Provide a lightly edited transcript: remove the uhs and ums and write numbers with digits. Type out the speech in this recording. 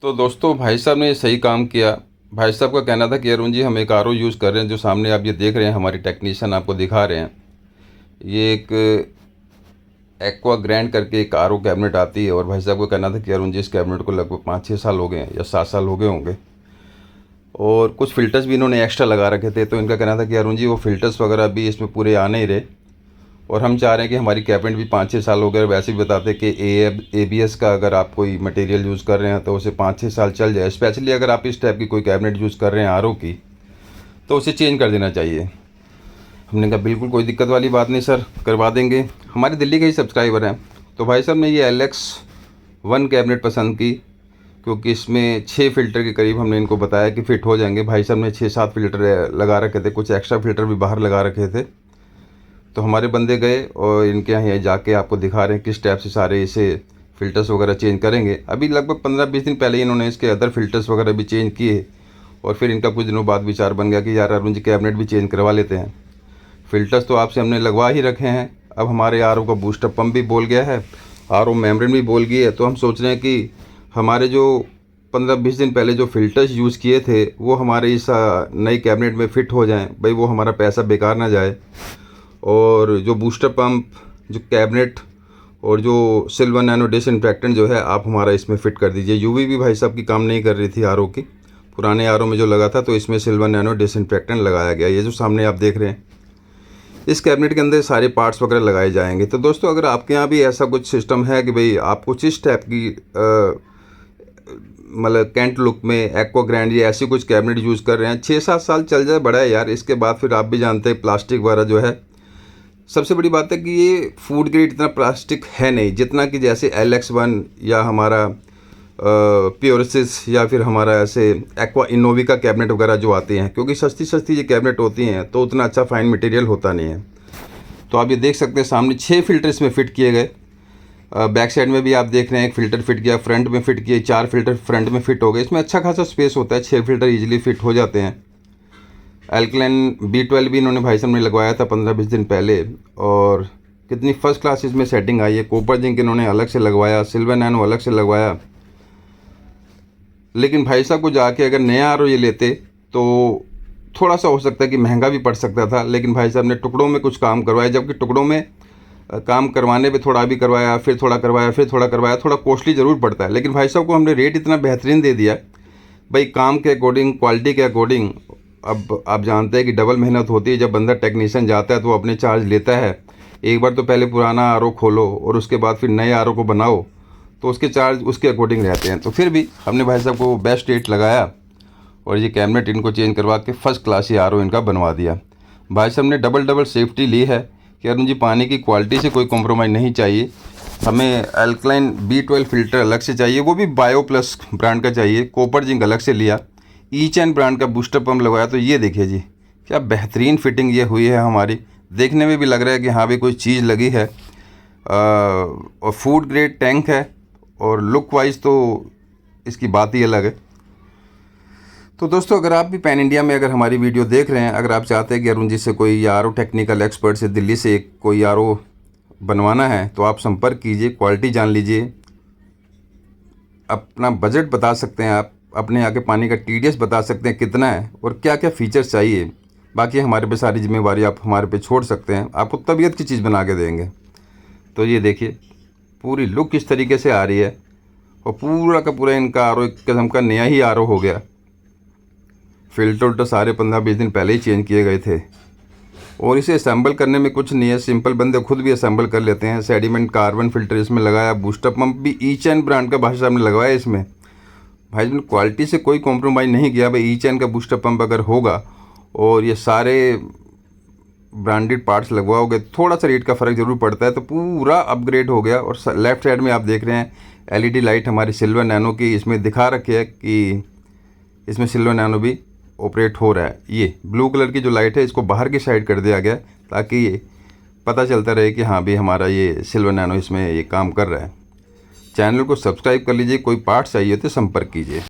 तो दोस्तों भाई साहब ने सही काम किया। भाई साहब का कहना था कि अरुण जी हम एक आर ओ यूज़ कर रहे हैं, जो सामने आप ये देख रहे हैं, हमारी टेक्नीशियन आपको दिखा रहे हैं। ये एक एक्वा ग्रैंड करके एक आर ओ कैबिनेट आती है, और भाई साहब का कहना था कि अरुण जी इस कैबिनेट को लगभग 5-6 साल हो गए हैं या 7 साल हो गए होंगे, और कुछ फ़िल्टर्स भी इन्होंने एक्स्ट्रा लगा रखे थे। तो इनका कहना था कि अरुण जी वो फ़िल्टर्स वगैरह भी इसमें पूरे आ नहीं रहे, और हम चाह रहे हैं कि हमारी कैबिनेट भी 5-6 साल हो गए। वैसे भी बताते कि ABS का अगर आप कोई मटेरियल यूज़ कर रहे हैं तो उसे 5-6 साल चल जाए। स्पेशली अगर आप इस टाइप की कोई कैबिनेट यूज़ कर रहे हैं RO की, तो उसे चेंज कर देना चाहिए। हमने कहा बिल्कुल कोई दिक्कत वाली बात नहीं सर, करवा देंगे। हमारे दिल्ली के ही सब्सक्राइबर हैं। तो भाई साहब ने ये LX1 कैबिनेट पसंद की, क्योंकि इसमें 6 फ़िल्टर के करीब हमने इनको बताया कि फ़िट हो जाएंगे। भाई साहब ने 6-7 फ़िल्टर लगा रखे थे, कुछ एक्स्ट्रा फ़िल्टर भी बाहर लगा रखे थे। तो हमारे बंदे गए और इनके यहाँ जाके आपको दिखा रहे हैं किस टाइप से सारे इसे फ़िल्टर्स वगैरह चेंज करेंगे। अभी लगभग 15-20 दिन पहले ही इन्होंने इसके अदर फ़िल्टर्स वगैरह भी चेंज किए, और फिर इनका कुछ दिनों बाद विचार बन गया कि यार अरुण जी कैबिनेट भी चेंज करवा लेते हैं। फ़िल्टर्स तो आपसे हमने लगवा ही रखे हैं, अब हमारे RO का बूस्टर पम्प भी बोल गया है, RO मेम्ब्रेन भी बोल गई है। तो हम सोच रहे हैं कि हमारे जो 15-20 दिन पहले जो फ़िल्टर्स यूज़ किए थे वो हमारे इस नई कैबिनेट में फ़िट हो जाएँ, भाई वो हमारा पैसा बेकार ना जाए। और जो बूस्टर पंप, जो कैबिनेट और जो सिल्वर नैनो डिसइंफेक्टेंट जो है आप हमारा इसमें फ़िट कर दीजिए। UV भी भाई साहब की काम नहीं कर रही थी RO की, पुराने RO में जो लगा था, तो इसमें सिल्वर नैनो डिसइंफेक्टेंट लगाया गया। ये जो सामने आप देख रहे हैं, इस कैबिनेट के अंदर सारे पार्ट्स वगैरह लगाए जाएंगे। तो दोस्तों अगर आपके यहाँ भी ऐसा कुछ सिस्टम है कि भाई आपको जिस टाइप की मतलब कैंट लुक में एक्वा ग्रैंड या ऐसी कुछ कैबिनेट यूज़ कर रहे हैं, 6-7 साल चल जाए बड़ा है यार। इसके बाद फिर आप भी जानते हैं प्लास्टिक वगैरह जो है, सबसे बड़ी बात है कि ये फूड ग्रेड इतना प्लास्टिक है नहीं जितना कि जैसे LX1 या हमारा प्योरसिस या फिर हमारा ऐसे एक्वा इनोविका कैबिनेट वगैरह जो आते हैं, क्योंकि सस्ती सस्ती ये कैबिनेट होती हैं तो उतना अच्छा फाइन मटेरियल होता नहीं है। तो आप ये देख सकते हैं सामने 6 फ़िल्टर इसमें फ़िट किए गए। बैक साइड में भी आप देख रहे हैं एक फ़िल्टर फ़िट किया, फ्रंट में फ़िट किए, 4 फ़िल्टर फ्रंट में फ़िट हो गए। इसमें अच्छा खासा स्पेस होता है, 6 फ़िल्टर ईजिली फ़िट हो जाते हैं। अल्कलाइन B12 भी इन्होंने भाई साहब ने लगवाया था 15-20 दिन पहले, और कितनी फ़र्स्ट क्लास इसमें सेटिंग आई है। कॉपर जिंक इन्होंने अलग से लगवाया, सिल्वर नैनो अलग से लगवाया। लेकिन भाई साहब को जाके अगर नया RO ये लेते तो थोड़ा सा हो सकता है कि महंगा भी पड़ सकता था, लेकिन भाई साहब ने टुकड़ों में कुछ काम करवाया। जबकि टुकड़ों में काम करवाने पे थोड़ा भी करवाया, फिर थोड़ा करवाया, फिर थोड़ा करवाया, थोड़ा कॉस्टली ज़रूर पड़ता है, लेकिन भाई साहब को हमने रेट इतना बेहतरीन दे दिया भाई, काम के अकॉर्डिंग, क्वालिटी के अकॉर्डिंग। अब आप जानते हैं कि डबल मेहनत होती है। जब बंदा टेक्नीशियन जाता है तो वो अपने चार्ज लेता है। एक बार तो पहले पुराना RO खोलो और उसके बाद फिर नए RO को बनाओ, तो उसके चार्ज उसके अकॉर्डिंग रहते हैं। तो फिर भी हमने भाई साहब को बेस्ट रेट लगाया, और ये कैबिनेट इनको चेंज करवा के फ़र्स्ट क्लास ही RO इनका बनवा दिया। भाई साहब ने डबल सेफ्टी ली है कि अरुण जी पानी की क्वालिटी से कोई कॉम्प्रोमाइज़ नहीं चाहिए। हमें अल्कलाइन B12 फ़िल्टर अलग से चाहिए, वो भी बायो प्लस ब्रांड का चाहिए। कॉपर जिंक अलग से लिया, ईचएन ब्रांड का बूस्टर पंप लगवाया। तो ये देखिए जी क्या बेहतरीन फिटिंग ये हुई है हमारी, देखने में भी लग रहा है कि हाँ भी कोई चीज़ लगी है। और फूड ग्रेड टैंक है, और लुक वाइज तो इसकी बात ही अलग है। तो दोस्तों अगर आप भी पैन इंडिया में अगर हमारी वीडियो देख रहे हैं, अगर आप चाहते हैं कि अरुण जी से कोई RO टेक्निकल एक्सपर्ट से दिल्ली से कोई RO बनवाना है, तो आप संपर्क कीजिए, क्वालिटी जान लीजिए, अपना बजट बता सकते हैं, आप अपने यहाँ के पानी का TDS बता सकते हैं कितना है और क्या क्या फ़ीचर्स चाहिए। बाकी हमारे पे सारी जिम्मेवारी आप हमारे पे छोड़ सकते हैं, आपको तबीयत की चीज़ बना के देंगे। तो ये देखिए पूरी लुक किस तरीके से आ रही है, और पूरा का पूरा इनका RO एक किस्म का नया ही RO हो गया। फ़िल्टर तो सारे 15-20 दिन पहले ही चेंज किए गए थे, और इसे असेंबल करने में कुछ नहीं है, सिंपल बंदे खुद भी असेंबल कर लेते हैं। सेडिमेंट कार्बन फ़िल्टर इसमें लगाया, बूस्टर पंप भी ईचएन ब्रांड का भाई साहब ने लगवाया इसमें। भाई साहब ने क्वालिटी से कोई कॉम्प्रोमाइज़ नहीं किया। भाई ईचएन का बूस्टर पंप अगर होगा और ये सारे ब्रांडेड पार्ट्स लगवाओगे, थोड़ा सा रेट का फ़र्क ज़रूर पड़ता है, तो पूरा अपग्रेड हो गया। और लेफ़्ट साइड में आप देख रहे हैं LED लाइट हमारी सिल्वर नैनो की इसमें दिखा रखी है कि इसमें सिल्वर नैनो भी ऑपरेट हो रहा है। ये ब्लू कलर की जो लाइट है इसको बाहर की साइड कर दिया गया, ताकि ये पता चलता रहे कि हाँ भी हमारा ये सिल्वर नैनो इसमें ये काम कर रहा है। चैनल को सब्सक्राइब कर लीजिए, कोई पार्ट चाहिए तो संपर्क कीजिए।